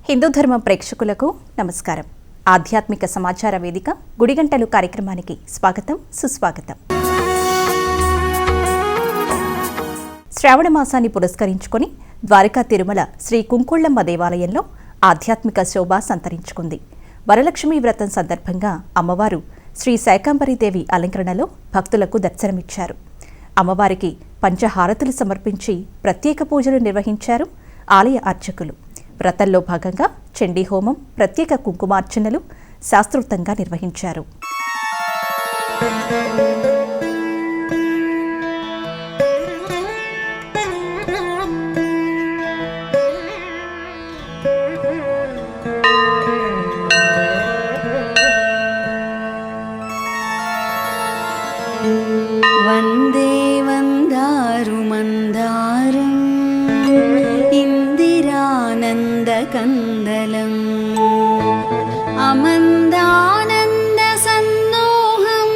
హిందూ ధర్మం ప్రేక్షకులకు నమస్కారం. ఆధ్యాత్మిక సమాచార వేదిక గుడిగంటలు కార్యక్రమానికి స్వాగతం, సుస్వాగతం. శ్రావణ మాసాన్ని పురస్కరించుకొని ద్వారకా తిరుమల శ్రీ కుంకుళ్ళమ్మ దేవాలయంలో ఆధ్యాత్మిక శోభ సంతరించుకుంది. వరలక్ష్మి వ్రతం సందర్భంగా అమ్మవారు శ్రీ శాకంబరీదేవి అలంకరణలో భక్తులకు దర్శనమిచ్చారు. అమ్మవారికి పంచహారతులు సమర్పించి ప్రత్యేక పూజలు నిర్వహించారు ఆలయ అర్చకులు. వ్రతంలో భాగంగా చండీ హోమం, ప్రత్యేక కుంకుమార్చనలు శాస్త్రోక్తంగా నిర్వహించారు. వందే వందారు మందారం ఇందిరానందకందలం అమందానంద సన్నోహం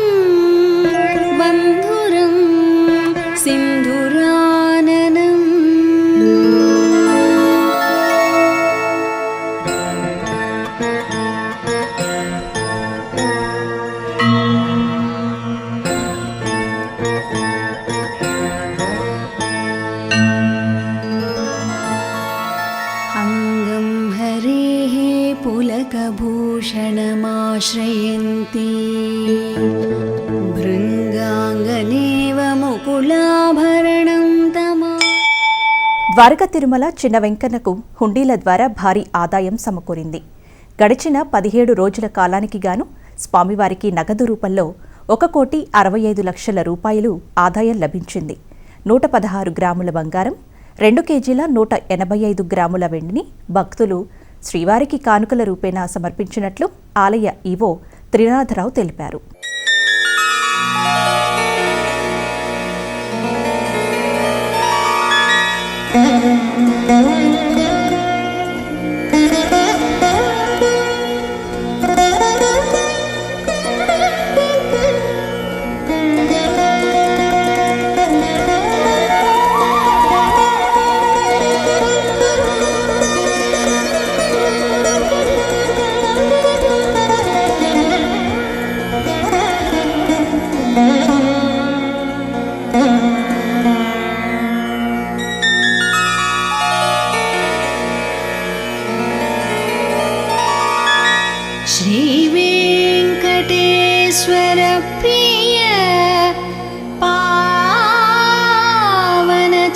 బంధురం సింధురాననం. అంగం హరేః పులకభూషణమాశ్రయంతి భృంగాంగనేవ ముకులాభరణం తమా. ద్వారకా తిరుమల చిన్న వెంకన్నకు హుండీల ద్వారా భారీ ఆదాయం సమకూరింది. గడిచిన 17 రోజుల కాలానికి గాను స్వామివారికి నగదు రూపంలో 1,65,00,000 రూపాయలు ఆదాయం లభించింది. 116 గ్రాముల బంగారం, 2 కేజీల 185 గ్రాముల వెండిని భక్తులు శ్రీవారికి కానుకల రూపేణా సమర్పించినట్లు ఆలయ ఈవో త్రినాథరావు తెలిపారు. శ్రీ వెంకటేశ్వర ప్రియ పావన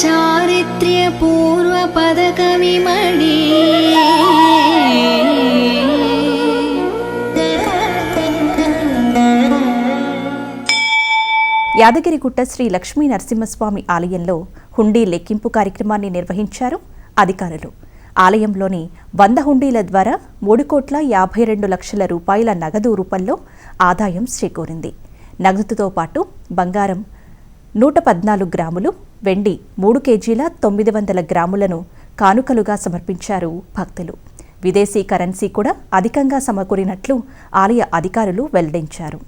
చారిత్ర్య పూర్వ పదక విమణి. యాదగిరిగుట్ట శ్రీ లక్ష్మీ నరసింహస్వామి ఆలయంలో హుండీ లెక్కింపు కార్యక్రమాన్ని నిర్వహించారు అధికారులు. ఆలయంలోని 100 హుండీల ద్వారా 3,52,00,000 రూపాయల నగదు రూపంలో ఆదాయం చేకూరింది. నగదుతో పాటు బంగారం 114 గ్రాములు, వెండి 3 కేజీల 900 గ్రాములను కానుకలుగా సమర్పించారు భక్తులు. విదేశీ కరెన్సీ కూడా అధికంగా సమకూరినట్లు ఆలయ అధికారులు వెల్లడించారు.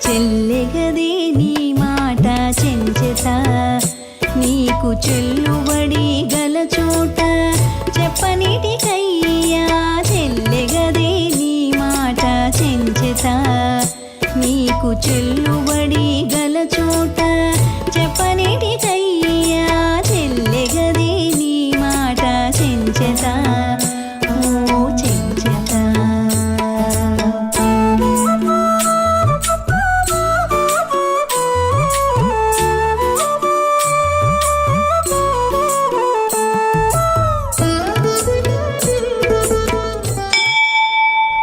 చెల్లెగదే నీ మాట చెంచెత, నీకు చెల్లుబడి గల చోట చెప్పనిటికయ్యా. చెల్లెగదే నీ మాట చెంచెత, నీకు చెల్లుబడి గల చోట చెప్పనిటికయ్యా. చెల్లెగదే నీ మాట చెంచెత, ఓ చెంచెత.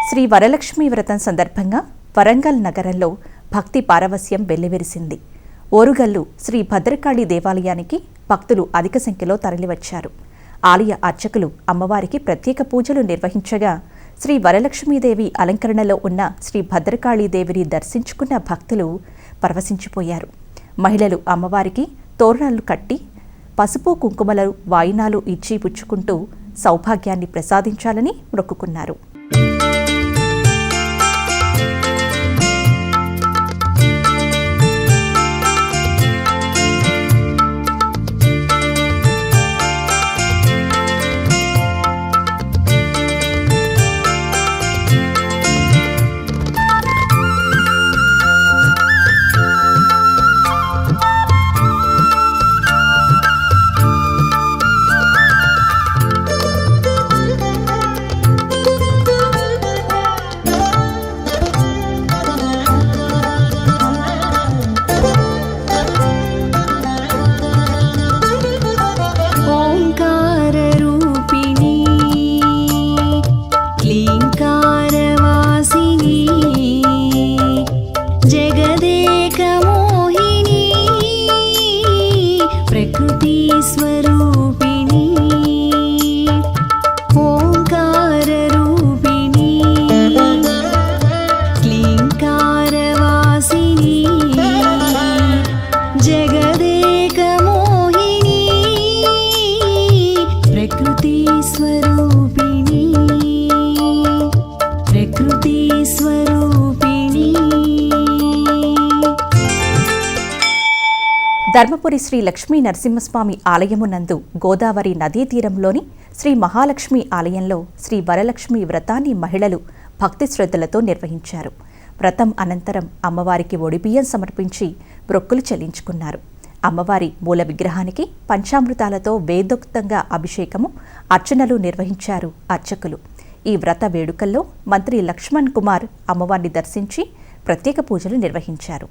శ్రీ వరలక్ష్మి వ్రతం సందర్భంగా వరంగల్ నగరంలో భక్తి పారవస్యం వెల్లివిరిసింది. ఓరుగల్లు శ్రీ భద్రకాళి దేవాలయానికి భక్తులు అధిక సంఖ్యలో తరలివచ్చారు. ఆలయ అర్చకులు అమ్మవారికి ప్రత్యేక పూజలు నిర్వహించగా శ్రీ వరలక్ష్మీదేవి అలంకరణలో ఉన్న శ్రీ భద్రకాళీదేవిని దర్శించుకున్న భక్తులు పరవశించిపోయారు. మహిళలు అమ్మవారికి తోరణాలు కట్టి పసుపు కుంకుమలు వాయినాలు ఇచ్చి పుచ్చుకుంటూ సౌభాగ్యాన్ని ప్రసాదించాలని మొక్కుకున్నారు. ధర్మపురి శ్రీ లక్ష్మీ నరసింహస్వామి ఆలయమునందు గోదావరి నదీ తీరంలోని శ్రీ మహాలక్ష్మి ఆలయంలో శ్రీ వరలక్ష్మి వ్రతాన్ని మహిళలు భక్తి శ్రద్ధలతో నిర్వహించారు. వ్రతం అనంతరం అమ్మవారికి ఒడిబియ్యం సమర్పించి మొక్కులు చెల్లించుకున్నారు. అమ్మవారి మూల విగ్రహానికి పంచామృతాలతో వేదోక్తంగా అభిషేకము, అర్చనలు నిర్వహించారు అర్చకులు. ఈ వ్రత వేడుకల్లో మంత్రి లక్ష్మణ్ కుమార్ అమ్మవారిని దర్శించి ప్రత్యేక పూజలు నిర్వహించారు.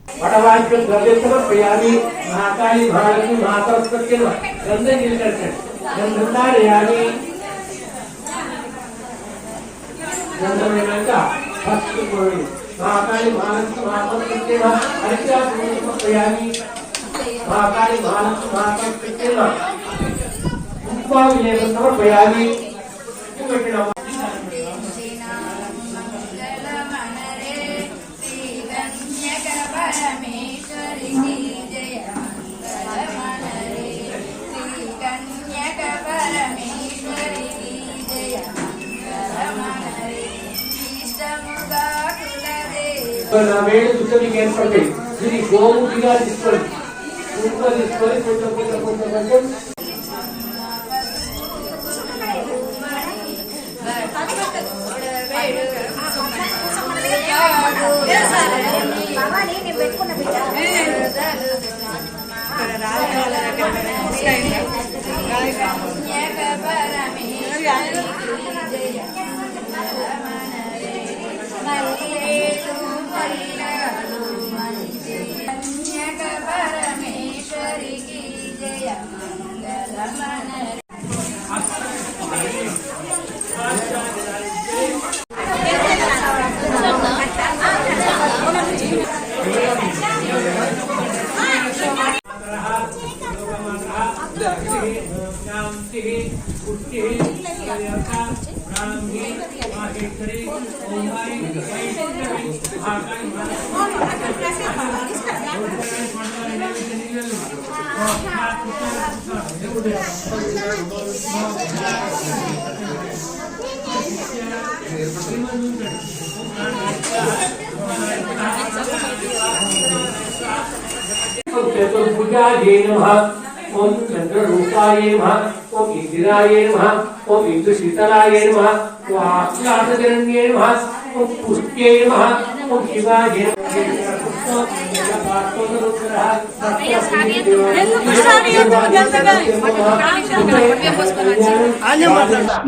ओम चंद्ररूपाय नमः, ओम इंदिराय नमः, ओम इंदुशीतलाय नमः, ओम आकाशजनन्ये नमः, ओम पुष्ट्ये नमः, ओम शिवाय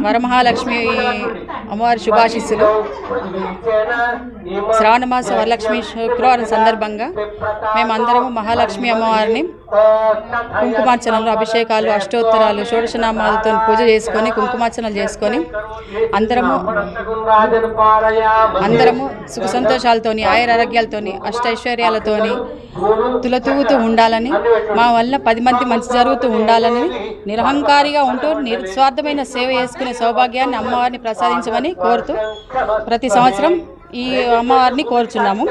వరమహాలక్ష్మి అమ్మవారి శుభాశీస్సులు. శ్రావణ మాస వరలక్ష్మి శుక్రవారం సందర్భంగా మేమందరము మహాలక్ష్మి అమ్మవారిని కుంకుమార్చనలు, అభిషేకాలు, అష్టోత్తరాలు, షోడశనామాలతో పూజ చేసుకొని కుంకుమార్చనలు చేసుకొని అందరము అందరము సుఖ సంతోషాలతోని ఆయురారోగ్యాలతోని అష్టైశ్వర్యాలతోని తులతూగుతూ ఉండాలని, మా వల్ల 10 మంది మంచి జరుగుతూ ఉండాలని, నిరహంకారిగా ఉంటూ నిస్వార్థమైన సేవ చేసుకునే సౌభాగ్యాన్ని అమ్మవారిని ప్రసాదించమని కోరుతూ ప్రతి సంవత్సరం ఈ అమ్మవారిని కోరుచున్నాము.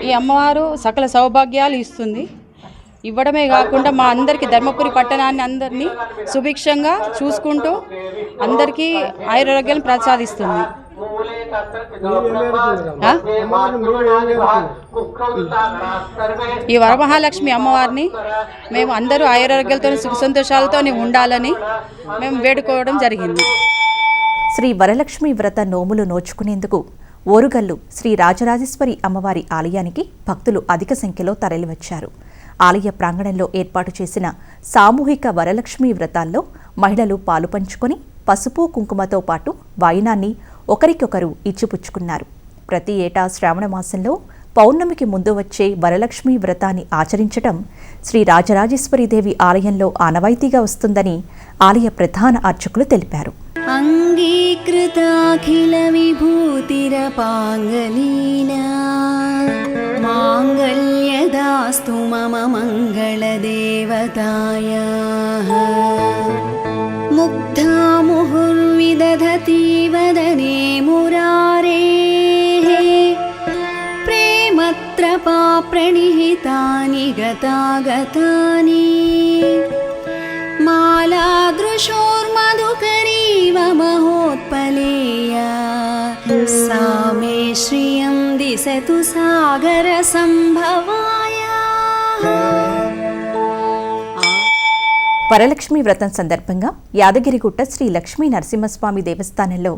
ఈ అమ్మవారు సకల సౌభాగ్యాలు ఇస్తుంది. ఇవ్వడమే కాకుండా మా అందరికీ ధర్మపురి పట్టణాన్ని అందరినీ సుభిక్షంగా చూసుకుంటూ అందరికీ ఆయురారోగ్యాలను ప్రసాదిస్తుంది. ఈ వరమహాలక్ష్మి అమ్మవారిని మేము అందరూ ఆయురారోగ్యాలతో సుఖ సంతోషాలతో ఉండాలని మేము వేడుకోవడం జరిగింది. శ్రీ వరలక్ష్మి వ్రత నోములు నోచుకునేందుకు ఓరుగల్లు శ్రీ రాజరాజేశ్వరి అమ్మవారి ఆలయానికి భక్తులు అధిక సంఖ్యలో తరలివచ్చారు. ఆలయ ప్రాంగణంలో ఏర్పాటు చేసిన సామూహిక వరలక్ష్మి వ్రతాల్లో మహిళలు పాలు పంచుకొని పసుపు కుంకుమతో పాటు వాయినాన్ని ఒకరికొకరు ఇచ్చిపుచ్చుకున్నారు. ప్రతి ఏటా శ్రావణ మాసంలో పౌర్ణమికి ముందు వచ్చే వరలక్ష్మి వ్రతాన్ని ఆచరించటం శ్రీ రాజరాజేశ్వరీదేవి ఆలయంలో ఆనవాయితీగా వస్తుందని ఆలయ ప్రధాన అర్చకులు తెలిపారు. అంగీకృతాఖిల విభూతిరపాంగలీనా మాంగళ్యదాస్తు మమ మంగళదేవతాయాః ముగ్ధా ముహుర్విదధతి వదనే మురారేః ప్రేమత్రపా ప్రణిహితాని గతాగతాని మాలాదృశోర్మధుకరీవ మహోత్పలేయా सा मे श्रियं दिशतु सागर संभवाया. వరలక్ష్మి వ్రతం సందర్భంగా యాదగిరిగుట్ట శ్రీ లక్ష్మీ నరసింహస్వామి దేవస్థానంలో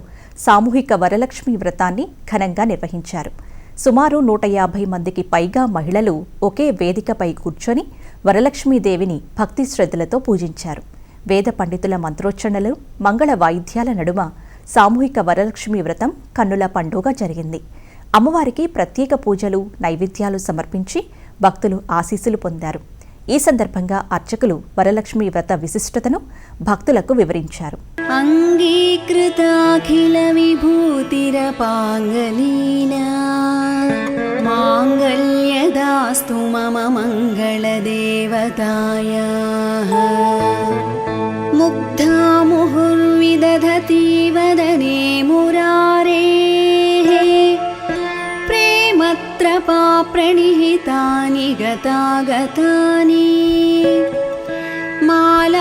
సామూహిక వరలక్ష్మి వ్రతాన్ని ఘనంగా నిర్వహించారు. సుమారు 150 మందికి పైగా మహిళలు ఒకే వేదికపై కూర్చొని వరలక్ష్మీదేవిని భక్తి శ్రద్ధలతో పూజించారు. వేద పండితుల మంత్రోచ్చరణలు, మంగళ వాయిద్యాల నడుమ సామూహిక వరలక్ష్మి వ్రతం కన్నుల పండుగ జరిగింది. అమ్మవారికి ప్రత్యేక పూజలు, నైవేద్యాలు సమర్పించి భక్తులు ఆశీస్సులు పొందారు. ఈ సందర్భంగా అర్చకులు వరలక్ష్మి వ్రత విశిష్టతను భక్తులకు వివరించారు. అంగీకృతాఖిల విభూతిరపాంగలీనా మాంగళ్యదాస్తు మమ మంగళదేవతాయాః ముగ్ధా ముహుర్విదధతి వదనే మురారేః ప్రేమత్రపా ప్రణిహితాని గతాగతాని మాలాదృశోర్మధుకరీవ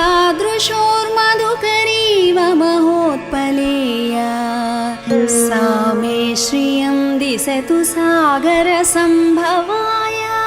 మహోత్పలేయా सा मे श्रियं दिशतु सागर संभवाया.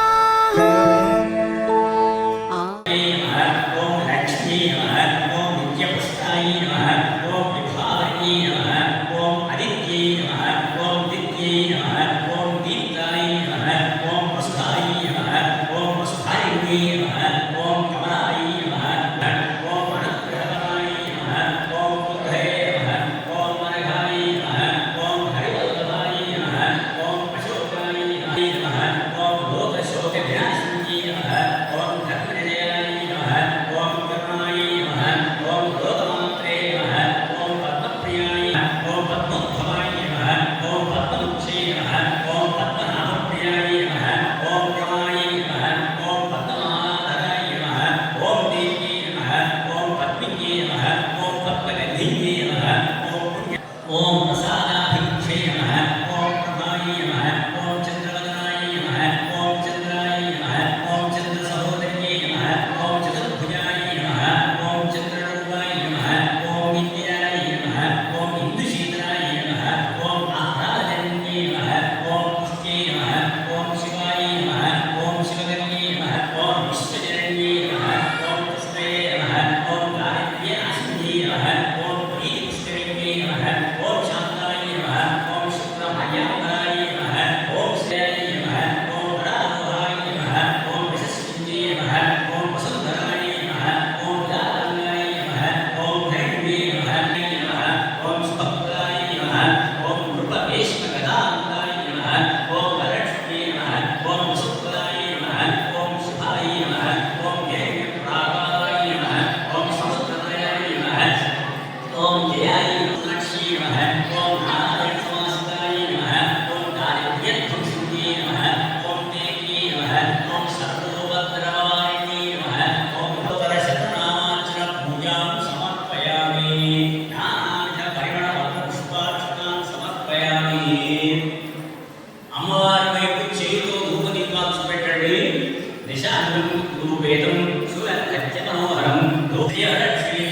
అమ్మవారి వైపు చేతితో ధూప దీపాలు పెట్టండి. నిశాంతం ధూపేతం సులభ్య మనోహరం ధూప్యలక్ష్మీ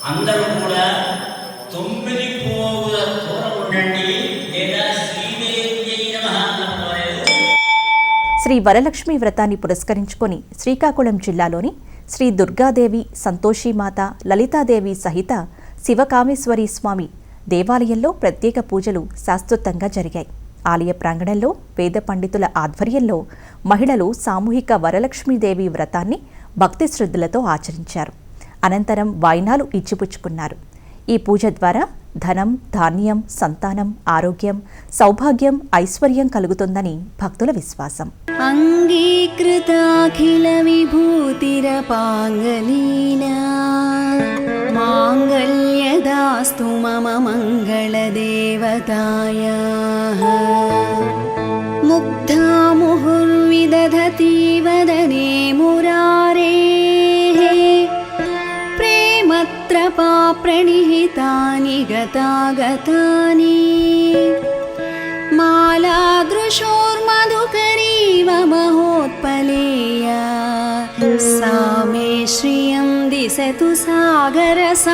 అందరూ కూడా 9 పోగుల దూరం ఉండండి. లేదా శ్రీదేవి నమః. శ్రీ వరలక్ష్మి వ్రతాన్ని పురస్కరించుకొని శ్రీకాకుళం జిల్లాలోని శ్రీ దుర్గాదేవి, సంతోషీమాత, లలితాదేవి సహిత శివకామేశ్వరీ స్వామి దేవాలయంలో ప్రత్యేక పూజలు శాస్త్రోక్తంగా జరిగాయి. ఆలయ ప్రాంగణంలో వేద పండితుల ఆధ్వర్యంలో మహిళలు సామూహిక వరలక్ష్మీదేవి వ్రతాన్ని భక్తి శ్రద్ధలతో ఆచరించారు. అనంతరం వాయినాలు ఇచ్చిపుచ్చుకున్నారు. ఈ పూజ ద్వారా ధనం, ధాన్యం, సంతానం, ఆరోగ్యం, సౌభాగ్యం, ఐశ్వర్యం కలుగుతుందని భక్తుల విశ్వాసం. అంగీకృతాఖిల విభూతిరపాంగలీనా మాంగళ్యదాస్తు మమ మంగళదేవతాయాః. ముగ్ధా ముహుర్విదధతి వదనే మురారేః. ప్రేమత్రపా ప్రణిహితాని గతాగతాని. మాలాదృశోర్మధుకరీవ మహోత్పలేయా. सा मे श्रियं दिशतु सागरसम्भवायाः.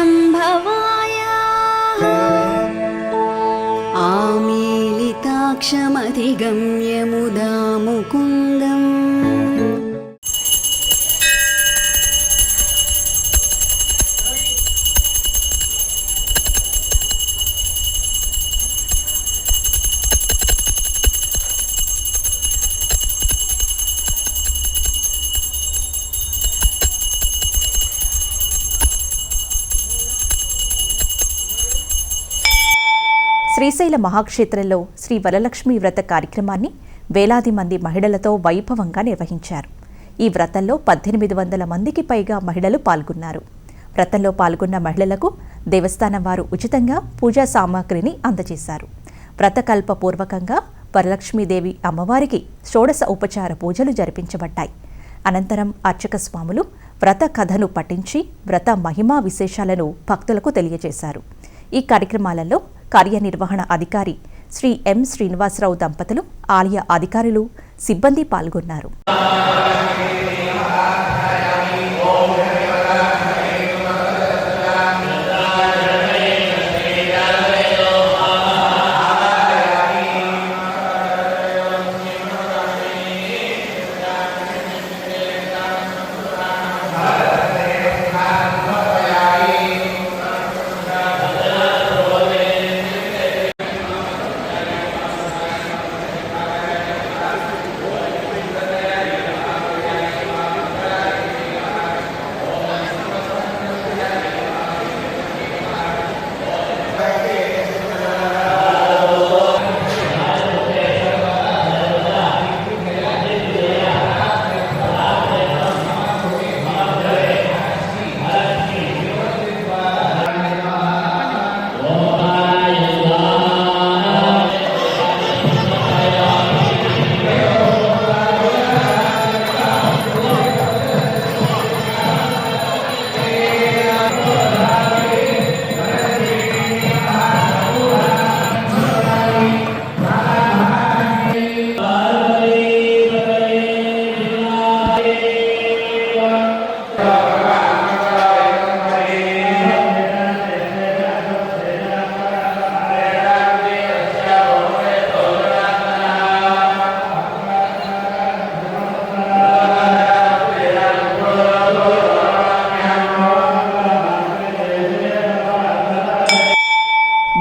आमीलिताक्षमधिगम्य मुदा मुकुन्दम्. శ్రీశైల మహాక్షేత్రంలో శ్రీ వరలక్ష్మి వ్రత కార్యక్రమాన్ని వేలాది మంది మహిళలతో వైభవంగా నిర్వహించారు. ఈ వ్రతంలో 1800 మందికి పైగా మహిళలు పాల్గొన్నారు. వ్రతంలో పాల్గొన్న మహిళలకు దేవస్థానం వారు ఉచితంగా పూజా సామాగ్రిని అందజేశారు. వ్రతకల్పపూర్వకంగా వరలక్ష్మీదేవి అమ్మవారికి షోడశ ఉపచార పూజలు జరిపించబడ్డాయి. అనంతరం అర్చక స్వాములు వ్రత కథను పఠించి వ్రత మహిమా విశేషాలను భక్తులకు తెలియజేశారు. ఈ కార్యక్రమాలలో కార్యనిర్వహణ అధికారి శ్రీ ఎం శ్రీనివాసరావు దంపతులు, ఆలయ అధికారులు, సిబ్బంది పాల్గొన్నారు.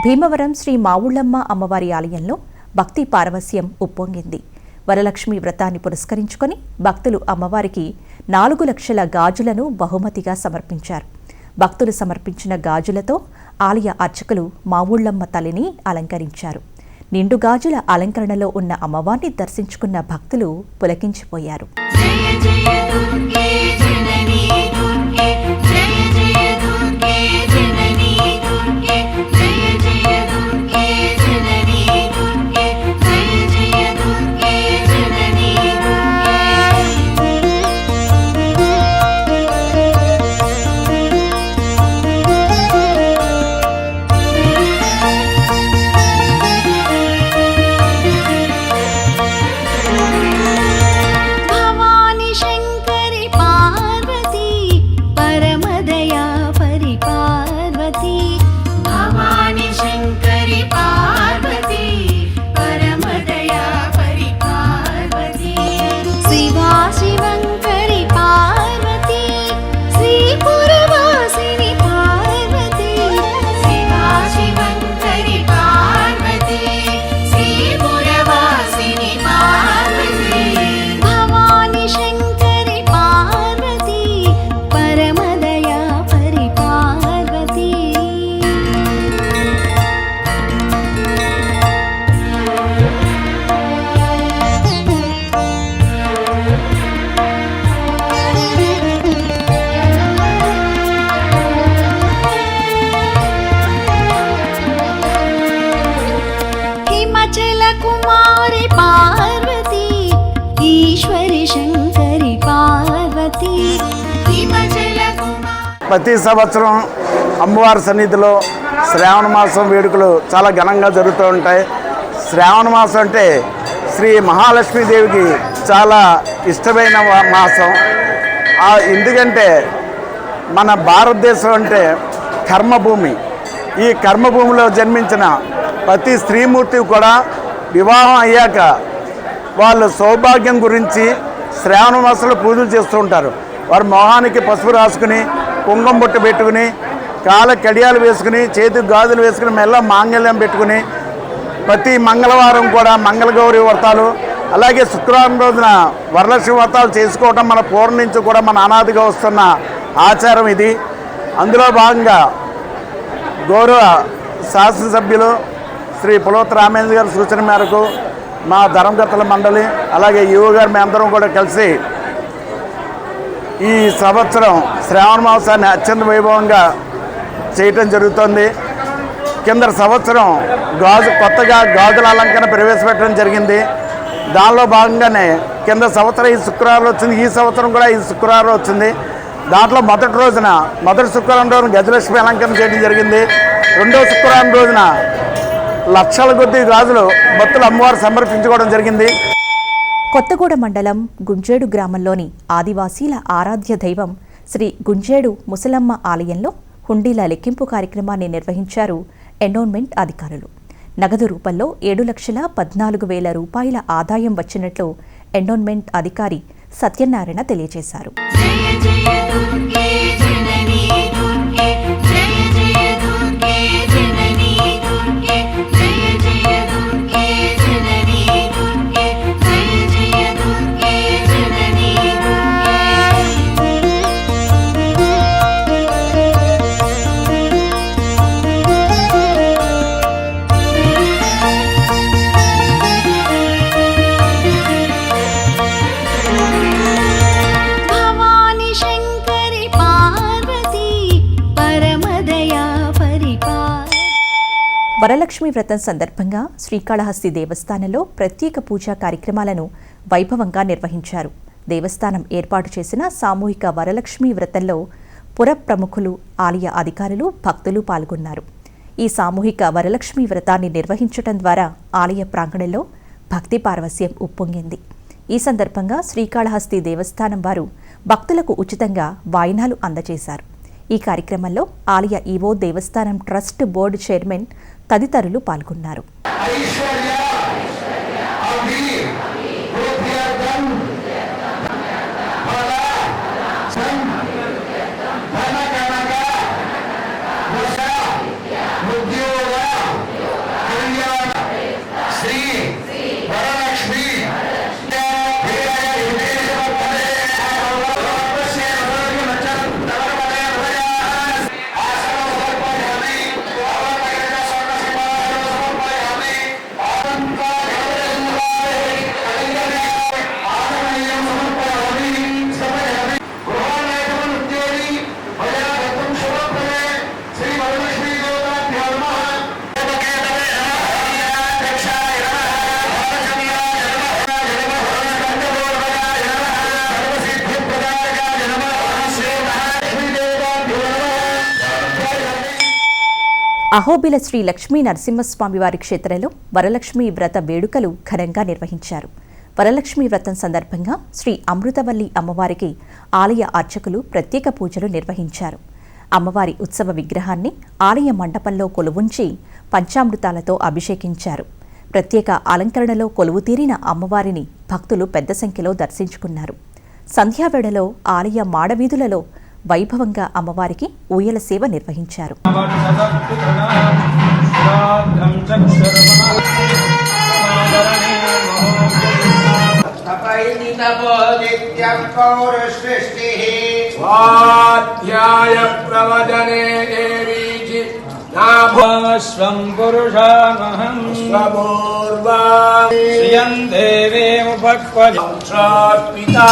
భీమవరం శ్రీ మావుళ్ళమ్మ అమ్మవారి ఆలయంలో భక్తి పారవస్యం ఉప్పొంగింది. వరలక్ష్మి వ్రతాన్ని పురస్కరించుకొని భక్తులు అమ్మవారికి 4 లక్షల గాజులను బహుమతిగా సమర్పించారు. భక్తులు సమర్పించిన గాజులతో ఆలయ అర్చకులు మావుళ్ళమ్మ తల్లిని అలంకరించారు. నిండు గాజుల అలంకరణలో ఉన్న అమ్మవారిని దర్శించుకున్న భక్తులు పులకించిపోయారు. ప్రతి సంవత్సరం అమ్మవారి సన్నిధిలో శ్రావణ మాసం వేడుకలు చాలా ఘనంగా జరుగుతూ ఉంటాయి. శ్రావణ మాసం అంటే శ్రీ మహాలక్ష్మీదేవికి చాలా ఇష్టమైన మాసం. ఎందుకంటే మన భారతదేశం అంటే కర్మభూమి. ఈ కర్మభూమిలో జన్మించిన ప్రతి స్త్రీమూర్తి కూడా వివాహం అయ్యాక వాళ్ళు సౌభాగ్యం గురించి శ్రావణ మాసంలో పూజలు చేస్తూ ఉంటారు. వారు మొహానికి పసుపు రాసుకుని, కుంకుమ బొట్టు పెట్టుకుని, కాళ్ళ కడియాలు వేసుకుని, చేతికి గాజులు వేసుకుని, మెల్ల మాంగళ్యం పెట్టుకుని ప్రతి మంగళవారం కూడా మంగళగౌరి వ్రతాలు, అలాగే శుక్రవారం రోజున వరలక్ష్మి వ్రతాలు చేసుకోవటం మన పూర్వం నుంచి కూడా మన అనాదిగా వస్తున్న ఆచారం ఇది. అందులో భాగంగా గౌరవ శాసనసభ్యులు శ్రీ పులవత రామేంద్ర గారి సూచన మేరకు మా ధర్మకర్తల మండలి అలాగే యువ గారు మేమందరం కూడా కలిసి ఈ సంవత్సరం శ్రావణ మాసాన్ని అత్యంత వైభవంగా చేయటం జరుగుతుంది. కింద సంవత్సరం కొత్తగా గాజుల అలంకరణ ప్రవేశపెట్టడం జరిగింది. దానిలో భాగంగానే కింద సంవత్సరం ఈ శుక్రవారం వచ్చింది. ఈ సంవత్సరం కూడా ఈ శుక్రవారం వచ్చింది. దాంట్లో మొదటి శుక్రవారం రోజున గజలక్ష్మి అలంకరణ చేయడం జరిగింది. రెండవ శుక్రవారం రోజున లక్షల కొద్ది గాజులు భక్తులు అమ్మవారు సమర్పించుకోవడం జరిగింది. కొత్తగూడ మండలం గుంజేడు గ్రామంలోని ఆదివాసీల ఆరాధ్య దైవం శ్రీ గుంజేడు ముసలమ్మ ఆలయంలో హుండీల లెక్కింపు కార్యక్రమాన్ని నిర్వహించారు ఎండోన్మెంట్ అధికారులు. నగదు రూపంలో 7,14,000 రూపాయల ఆదాయం వచ్చినట్లు ఎండోన్మెంట్ అధికారి సత్యనారాయణ తెలియజేశారు. వరలక్ష్మి వ్రతం సందర్భంగా శ్రీకాళహస్తి దేవస్థానంలో ప్రత్యేక పూజా కార్యక్రమాలను వైభవంగా నిర్వహించారు. దేవస్థానం ఏర్పాటు చేసిన సామూహిక వరలక్ష్మి వ్రతంలో పుర ప్రముఖులు, ఆలయ అధికారులు, భక్తులు పాల్గొన్నారు. ఈ సామూహిక వరలక్ష్మి వ్రతాన్ని నిర్వహించడం ద్వారా ఆలయ ప్రాంగణంలో భక్తి పారవస్యం ఉప్పొంగింది. ఈ సందర్భంగా శ్రీకాళహస్తి దేవస్థానం వారు భక్తులకు ఉచితంగా వాయినాలు అందజేశారు. ఈ కార్యక్రమంలో ఆలయ ఈవో, దేవస్థానం ట్రస్ట్ బోర్డు చైర్మన్ తదితరులు పాల్గొన్నారు. అహోబిల శ్రీ లక్ష్మీ నరసింహస్వామివారి క్షేత్రంలో వరలక్ష్మీ వ్రత వేడుకలు ఘనంగా నిర్వహించారు. వరలక్ష్మీ వ్రతం సందర్భంగా శ్రీ అమృతవల్లి అమ్మవారికి ఆలయ అర్చకులు ప్రత్యేక పూజలు నిర్వహించారు. అమ్మవారి ఉత్సవ విగ్రహాన్ని ఆలయ మండపంలో కొలువుంచి పంచామృతాలతో అభిషేకించారు. ప్రత్యేక అలంకరణలో కొలువుతీరిన అమ్మవారిని భక్తులు పెద్ద సంఖ్యలో దర్శించుకున్నారు. సంధ్యావేళలో ఆలయ మాడవీధులలో వైభవంగా అమ్మవారికి ఊయల సేవ నిర్వహించారు. స్వం పురుషామహం శ్రియం దేవేముపక్వజాత్పితా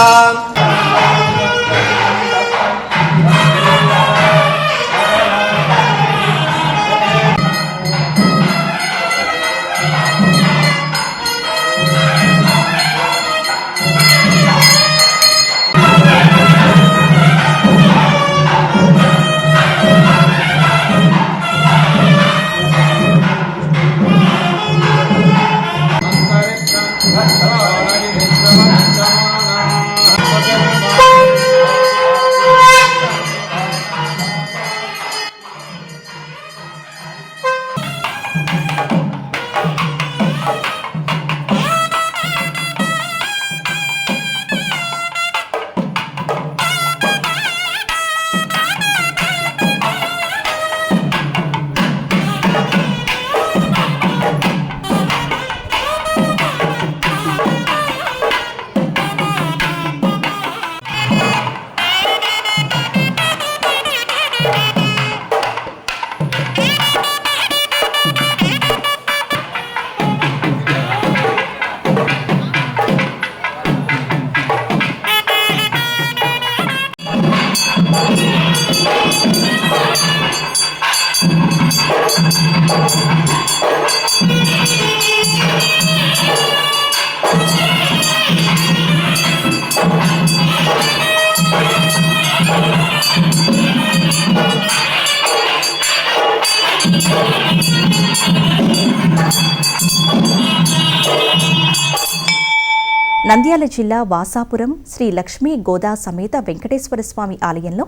నంద్యాల జిల్లా వాసాపురం శ్రీ లక్ష్మీ గోదా సమేత వెంకటేశ్వర స్వామి ఆలయంలో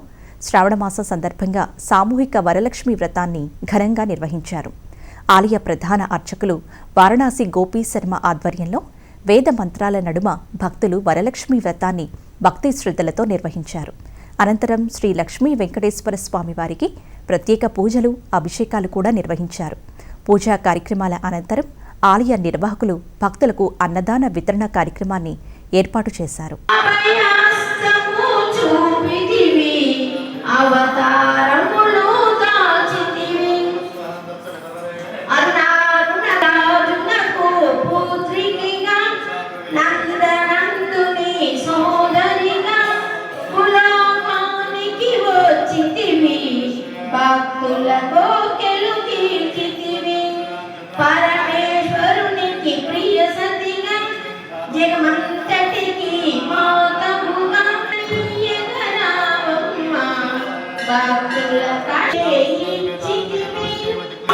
శ్రావణమాస సందర్భంగా సామూహిక వరలక్ష్మి వ్రతాన్ని ఘనంగా నిర్వహించారు. ఆలయ ప్రధాన అర్చకులు వారణాసి గోపీ శర్మ ఆధ్వర్యంలో వేద మంత్రాల నడుమ భక్తులు వరలక్ష్మి వ్రతాన్ని భక్తి శ్రద్ధలతో నిర్వహించారు. అనంతరం శ్రీ లక్ష్మీ వెంకటేశ్వర స్వామి వారికి ప్రత్యేక పూజలు, అభిషేకాలు కూడా నిర్వహించారు. పూజా కార్యక్రమాల అనంతరం ఆలయ నిర్వాహకులు భక్తులకు అన్నదాన వితరణ కార్యక్రమాన్ని ఏర్పాటు చేశారు. పరమేశ్వరునికి ప్రియ సతిగా జగమంతటికి మాతముగా ప్రియగరావమ్మ భక్తుల కాశేయిచ్చితివి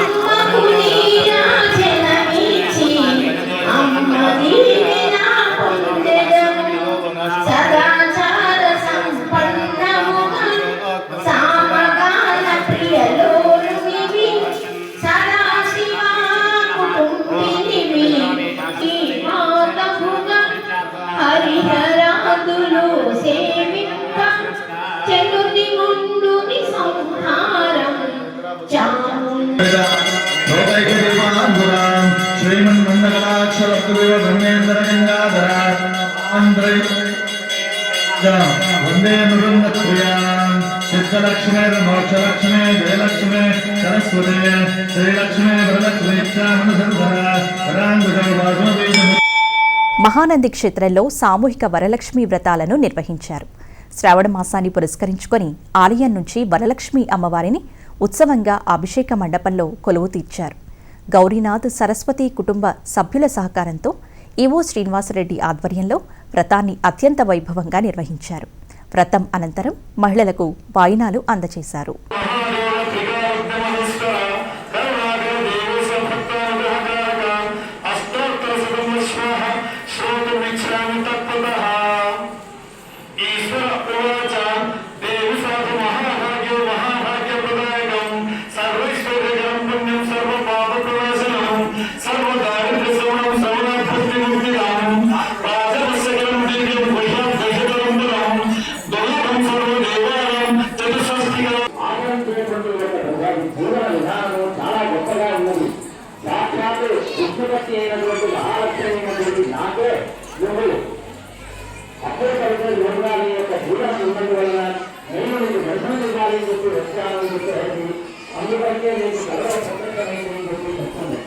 అమ్మకు నీరాజనమిచ్చి అమ్మ దీవెన పొందెదము సదాచార సంపన్నముగా సామగాన ప్రియలోలునివి సదాశివా కుటుంబినివి ఈ మాతముగా హరిహరాదులు సేవింప చెలుని ముందుని సంహారం శ్రీమన్మందకటాక్షరప్రదేవ ధర్మేంద్ర గంగాధర వందే మృగంగప్రియా సిద్ధలక్ష్మే మోక్షలక్ష్మే జయలక్ష్మే సరస్వతే శ్రీలక్ష్మే వరలక్ష్మే మహానంది క్షేత్రంలో సామూహిక వరలక్ష్మి వ్రతాలను నిర్వహించారు. శ్రావణ మాసాన్ని పురస్కరించుకొని ఆలయం నుంచి వరలక్ష్మి అమ్మవారిని ఉత్సవంగా అభిషేక మండపంలో కొలువు తీర్చారు. గౌరీనాథ్ సరస్వతి కుటుంబ సభ్యుల సహకారంతో ఈవో శ్రీనివాసరెడ్డి ఆధ్వర్యంలో వ్రతాన్ని అత్యంత వైభవంగా నిర్వహించారు. వ్రతం అనంతరం మహిళలకు వాయినాలు అందజేశారు. ఇది నాకే నువ్వు అప్పుడే కలిగే యోగాల యొక్క దూరం ఉన్నందు వలన నేను నీకు దర్శనం ఇవ్వాలి అని చెప్పి వచ్చాను అని చెప్పేసి అందుకంటే నీకు గర్వ సంతకమైంది అని చెప్పి చెప్తుంది.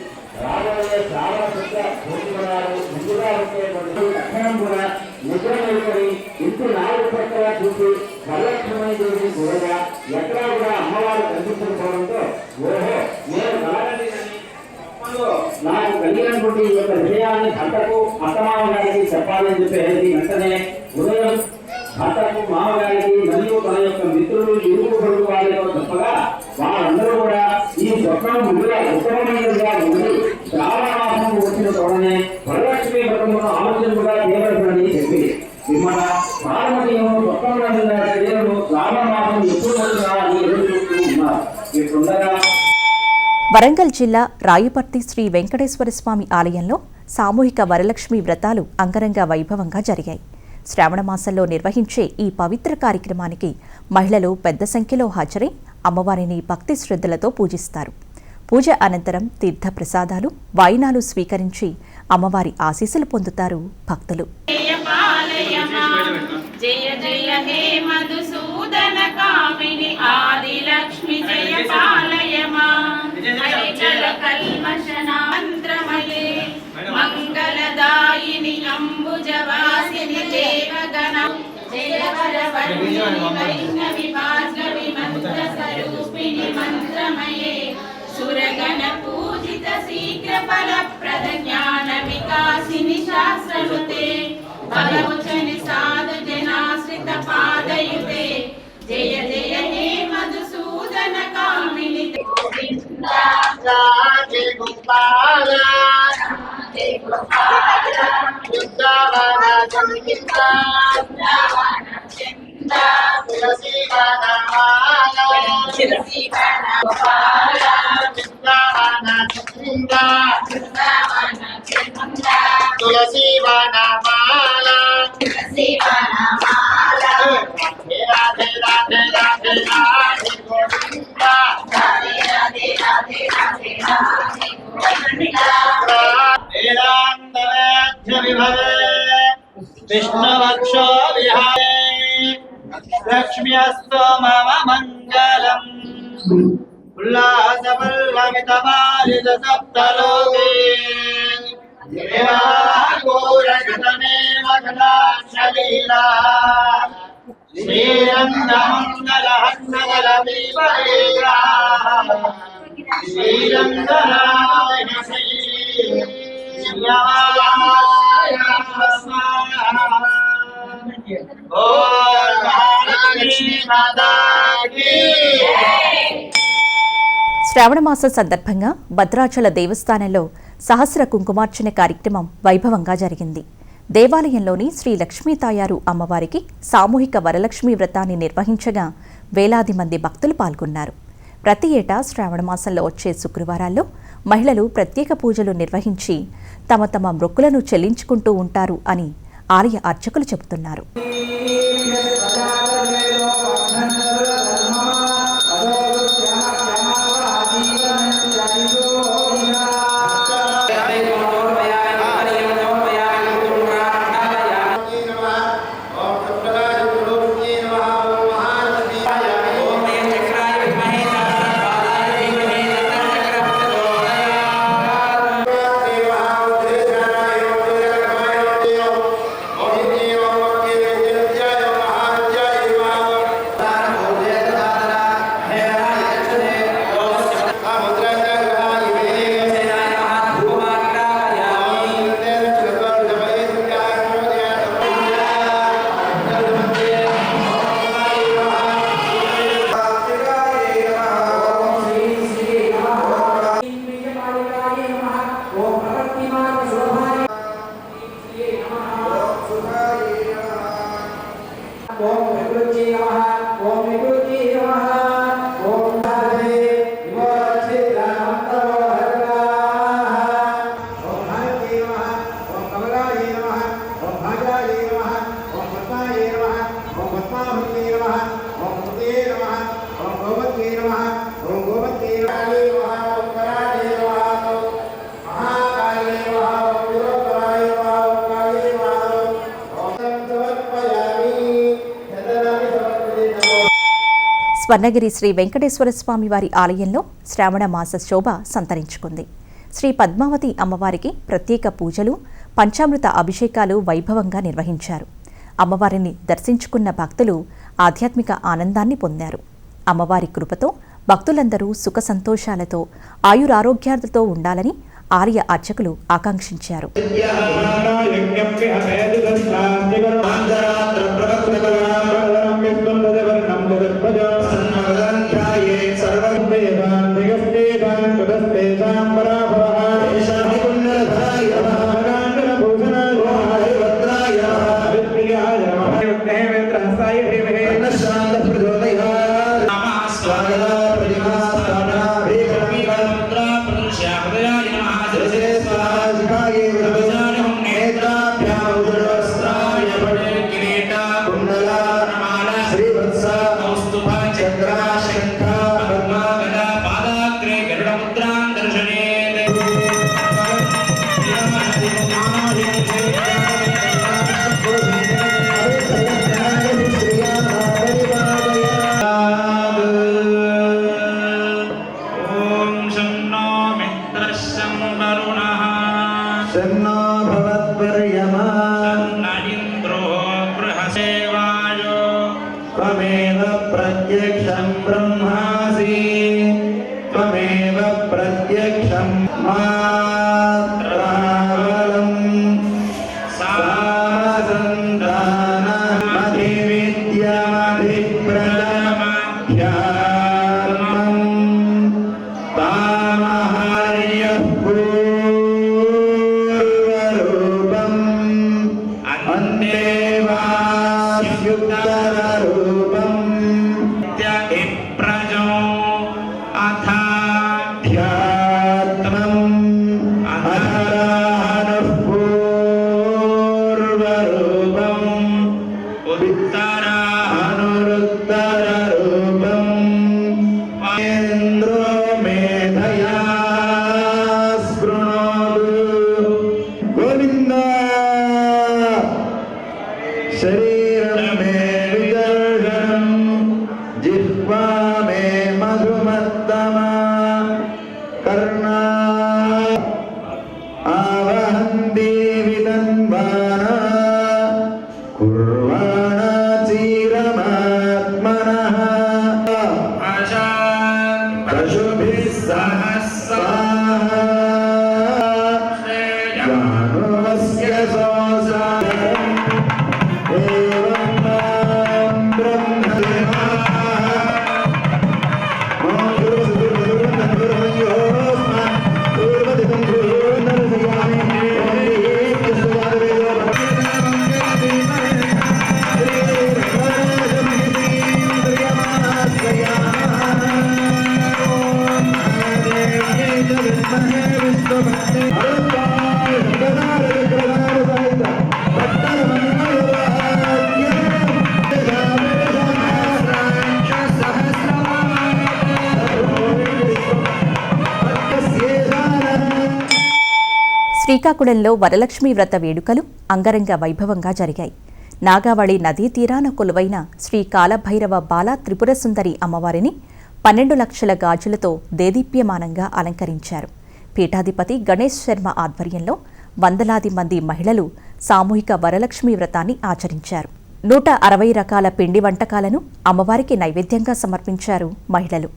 రాబోయే శ్రావణ శుద్ధ భూమివరాలు ముందుగా వచ్చేటువంటి లక్షణం కూడా నిద్ర వేసుకొని ఇంటి నాలుగు పక్కల చూసి వరలక్ష్మణి దేవి కూడా ఎక్కడా కూడా అమ్మవారు కనిపించకపోవడంతో ఓహో నేను కలగని నాకు కలిగినటువంటి ఈ యొక్క విషయాన్ని భర్తకు అత్తమామ గారికి చెప్పాలని చెప్పేసి వెంటనే ఉదయం భర్తకు మామగారికి మరియు తన యొక్క మిత్రులు ఇరుగు పొరుగు వారితో చెప్పగా వారందరూ కూడా ఈ స్వప్నం ముందుగా ఉత్తమమైనదిగా ఉంది. శ్రావణ మాసం వచ్చిన తోడనే వరలక్ష్మి వ్రతమును ఆలోచనగా చేయవలసిందని చెప్పి విమల పార్వతీయము స్వప్నంలో శరీరము శ్రావణ మాసం ఎప్పుడు వచ్చినా అని ఎదురు చూస్తూ ఉన్నారు. ఇట్లుండగా వరంగల్ జిల్లా రాయపర్తి శ్రీ వెంకటేశ్వర స్వామి ఆలయంలో సామూహిక వరలక్ష్మి వ్రతాలు అంగరంగ వైభవంగా జరిగాయి. శ్రావణ మాసంలో నిర్వహించే ఈ పవిత్ర కార్యక్రమానికి మహిళలు పెద్ద సంఖ్యలో హాజరై అమ్మవారిని భక్తి శ్రద్ధలతో పూజిస్తారు. పూజ అనంతరం తీర్థ ప్రసాదాలు వాయినాలు స్వీకరించి అమ్మవారి ఆశీస్సులు పొందుతారు భక్తులు. జయ జయ హే మధుసూదన కామిని ఆదిలక్ష్మి జయ పాలయమా హరిజల కల్మషనాంత్రమయే మంగళదాయిని అంబుజవాసిని దేవగణ జయ వరవర్ణిని వైష్ణవి భార్గవి మంత్ర స్వరూపిణి మంత్రమయే సురగణ పూజిత శీఘ్ర ఫలప్రద జ్ఞాన వికాసిని శాస్త్రముతే భగవచని సాధు జనాశ్రిత పాదయుతే జయ జయ హే మధుసూదన కామిని తులసి వనమాల రాధే రాధే రాధే రాధే గోవింద వేదాంతవేద్య విభవే విష్ణువక్షో విహారే లక్ష్మ్యస్తు మమ మంగళం ఉల్లాసపల్లవితమాలిత సప్తలోకే దేవాఘోరగతమేవ కటాక్షలీలా శ్రీరంగమంగళహన్నగల విపరేగా శ్రీరంగరాయ శ్రీ ఓం మహాలక్ష్మీ మాతాకి. శ్రావణ మాసం సందర్భంగా భద్రాచల దేవస్థానంలో సహస్ర కుంకుమార్చన కార్యక్రమం వైభవంగా జరిగింది. దేవాలయంలోని శ్రీ లక్ష్మీ తాయారు అమ్మవారికి సామూహిక వరలక్ష్మి వ్రతాన్ని నిర్వహించగా వేలాది మంది భక్తులు పాల్గొన్నారు. ప్రతి ఏటా శ్రావణ మాసంలో వచ్చే శుక్రవారాల్లో మహిళలు ప్రత్యేక పూజలు నిర్వహించి తమ తమ మొక్కులను చెల్లించుకుంటూ ఉంటారు అని ఆలయ అర్చకులు చెబుతున్నారు. महाकाले नमः, विरोधराय नमः, స్వర్ణగిరి శ్రీ వెంకటేశ్వర స్వామి వారి ఆలయంలో శ్రావణ మాస శోభ సంతరించుకుంది. శ్రీ పద్మావతి అమ్మవారికి ప్రత్యేక పూజలు, పంచామృత అభిషేకాలు వైభవంగా నిర్వహించారు. అమ్మవారిని దర్శించుకున్న భక్తులు ఆధ్యాత్మిక ఆనందాన్ని పొందారు. అమ్మవారి కృపతో భక్తులందరూ సుఖ సంతోషాలతో ఆయురారోగ్యాలతో ఉండాలని ఆలయ అర్చకులు ఆకాంక్షించారు. శ్రీకాకుళంలో వరలక్ష్మి వ్రత వేడుకలు అంగరంగ వైభవంగా జరిగాయి. నాగావళి నదీ తీరాన కొలువైన శ్రీ కాలభైరవ బాల త్రిపురసుందరి అమ్మవారిని 12 లక్షల గాజులతో దేదీప్యమానంగా అలంకరించారు. పీఠాధిపతి గణేష్ శర్మ ఆధ్వర్యంలో వందలాది మంది మహిళలు సామూహిక వరలక్ష్మి వ్రతాన్ని ఆచరించారు. 160 రకాల పిండి వంటకాలను అమ్మవారికి నైవేద్యంగా సమర్పించారు మహిళలు.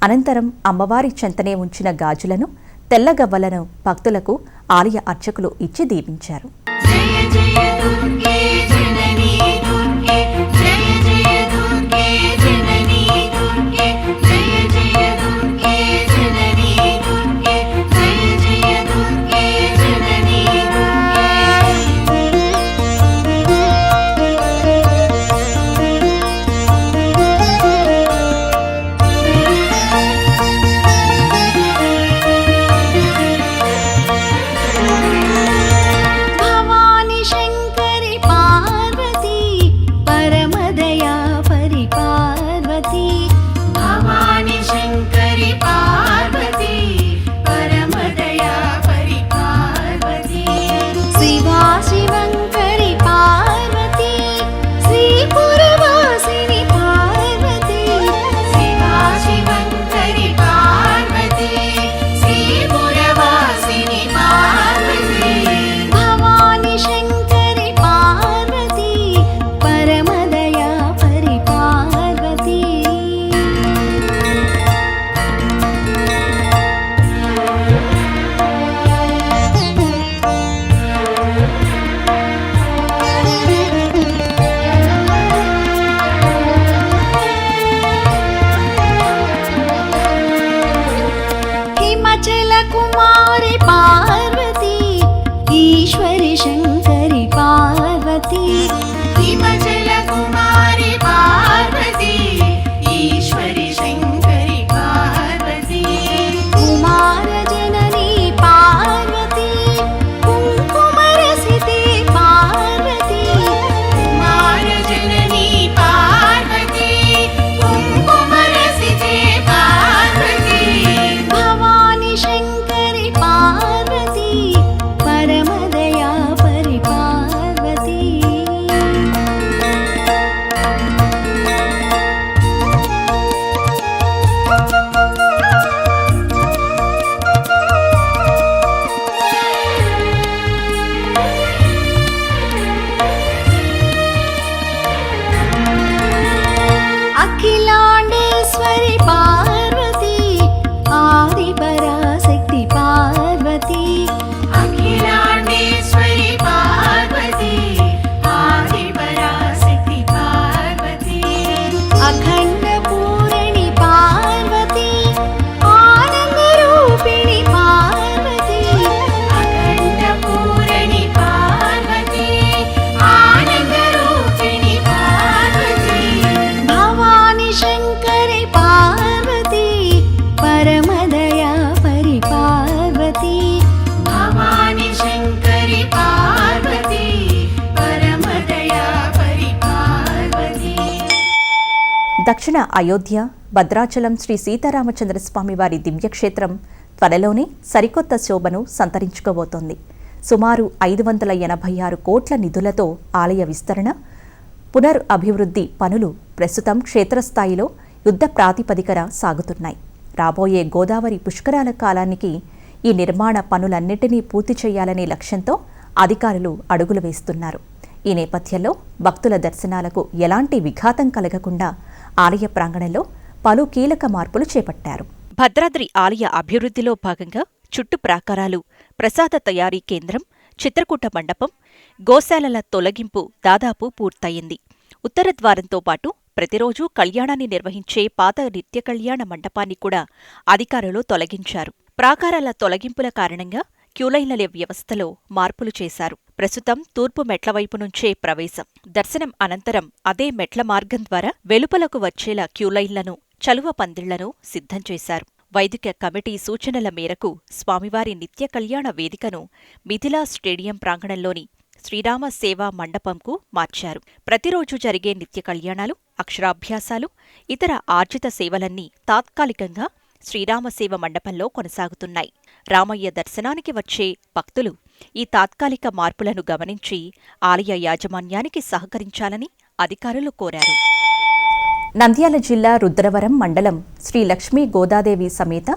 అనంతరం అమ్మవారి చెంతనే ఉంచిన గాజులను, తెల్లగవ్వలను భక్తులకు ఆలయ అర్చకులు ఇచ్చి దీవించారు. భవాని శంకరి పా దక్షిణ అయోధ్య భద్రాచలం శ్రీ సీతారామచంద్రస్వామి వారి దివ్యక్షేత్రం త్వరలోనే సరికొత్త శోభను సంతరించుకోబోతోంది. సుమారు 586 కోట్ల నిధులతో ఆలయ విస్తరణ, పునరభివృద్ధి పనులు ప్రస్తుతం క్షేత్రస్థాయిలో యుద్ధ ప్రాతిపదికన సాగుతున్నాయి. రాబోయే గోదావరి పుష్కరాల కాలానికి ఈ నిర్మాణ పనులన్నింటినీ పూర్తి చేయాలనే లక్ష్యంతో అధికారులు అడుగులు వేస్తున్నారు. ఈ నేపథ్యంలో భక్తుల దర్శనాలకు ఎలాంటి విఘాతం కలగకుండా ఆలయ ప్రాంగణంలో పలు కీలక మార్పులు చేపట్టారు. భద్రాద్రి ఆలయ అభివృద్ధిలో భాగంగా చుట్టు ప్రాకారాలు, ప్రసాద తయారీ కేంద్రం, చిత్రకూట మండపం, గోశాలల తొలగింపు దాదాపు పూర్తయింది. ఉత్తర ద్వారంతో పాటు ప్రతిరోజూ కళ్యాణాన్ని నిర్వహించే పాత నిత్య కళ్యాణ మండపాన్ని కూడా అధికారులు తొలగించారు. ప్రాకారాల తొలగింపుల కారణంగా క్యూలైన్ల వ్యవస్థలో మార్పులు చేశారు. ప్రస్తుతం తూర్పు మెట్ల వైపు నుంచే ప్రవేశం. దర్శనం అనంతరం అదే మెట్ల మార్గం ద్వారా వెలుపలకు వచ్చేలా క్యూలైన్లను, చలువ పందిళ్లను సిద్ధం చేశారు. వైదిక కమిటీ సూచనల మేరకు స్వామివారి నిత్య కళ్యాణ వేదికను మిథిలా స్టేడియం ప్రాంగణంలోని శ్రీరామ సేవా మండపంకు మార్చారు. ప్రతిరోజు జరిగే నిత్య కళ్యాణాలు, అక్షరాభ్యాసాలు, ఇతర ఆర్జిత సేవలన్నీ తాత్కాలికంగా శ్రీరామసేవ మండపంలో కొనసాగుతున్నాయి. రామయ్య దర్శనానికి వచ్చే భక్తులు ఈ తాత్కాలిక మార్పులను గమనించి ఆలయ యాజమాన్యానికి సహకరించాలని అధికారులు కోరారు. నంద్యాల జిల్లా రుద్రవరం మండలం శ్రీ లక్ష్మీ గోదాదేవి సమేత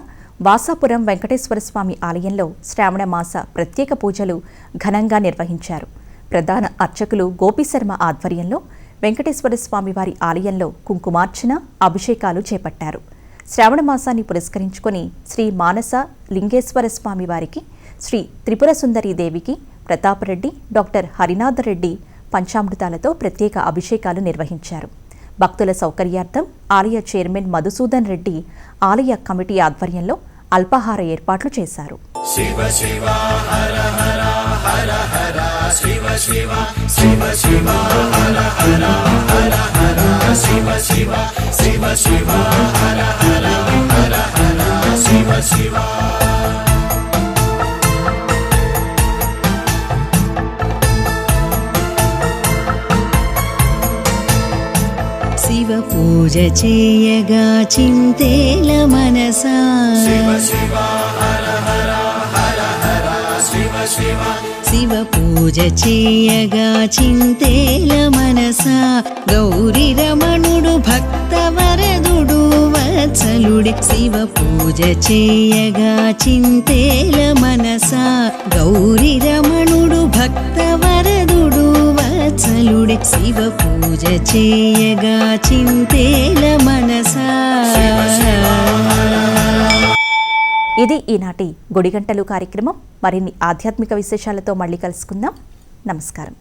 వాసాపురం వెంకటేశ్వరస్వామి ఆలయంలో శ్రావణమాస ప్రత్యేక పూజలు ఘనంగా నిర్వహించారు. ప్రధాన అర్చకులు గోపీశర్మ ఆధ్వర్యంలో వెంకటేశ్వరస్వామి వారి ఆలయంలో కుంకుమార్చన, అభిషేకాలు చేపట్టారు. శ్రావణమాసాన్ని పురస్కరించుకుని శ్రీ మానస లింగేశ్వర స్వామి వారికి, శ్రీ త్రిపుర సుందరీదేవికి ప్రతాపరెడ్డి, డాక్టర్ హరినాథరెడ్డి పంచామృతాలతో ప్రత్యేక అభిషేకాలు నిర్వహించారు. భక్తుల సౌకర్యార్థం ఆలయ చైర్మన్ మధుసూదన్ రెడ్డి ఆలయ కమిటీ ఆధ్వర్యంలో అల్పాహార ఏర్పాట్లు చేశారు. శివ శివ హర హర హర హర శివ శివ శివ శివ హర హర హర హర శివ శివ శివ శివ హర హర హర హర శివ శివ. శివ పూజ చేయగా చింతేల మనసా, శివ శివ హర హర హర హర శివ శివ. శివ పూజ చేయగా చింతేల మనసా, గౌరీ రమణుడు భక్తవరదుడు వత్సలుడే. శివ పూజ చేయగా చింతేల మనసా, గౌరీ రమణుడు భక్తవరదుడు వత్సలుడే. శివ పూజ చేయగా చింతేల మనసా. ఇది ఈనాటి గుడిగంటలు కార్యక్రమం. మరిన్ని ఆధ్యాత్మిక విశేషాలతో మళ్ళీ కలుసుకుందాం. నమస్కారం.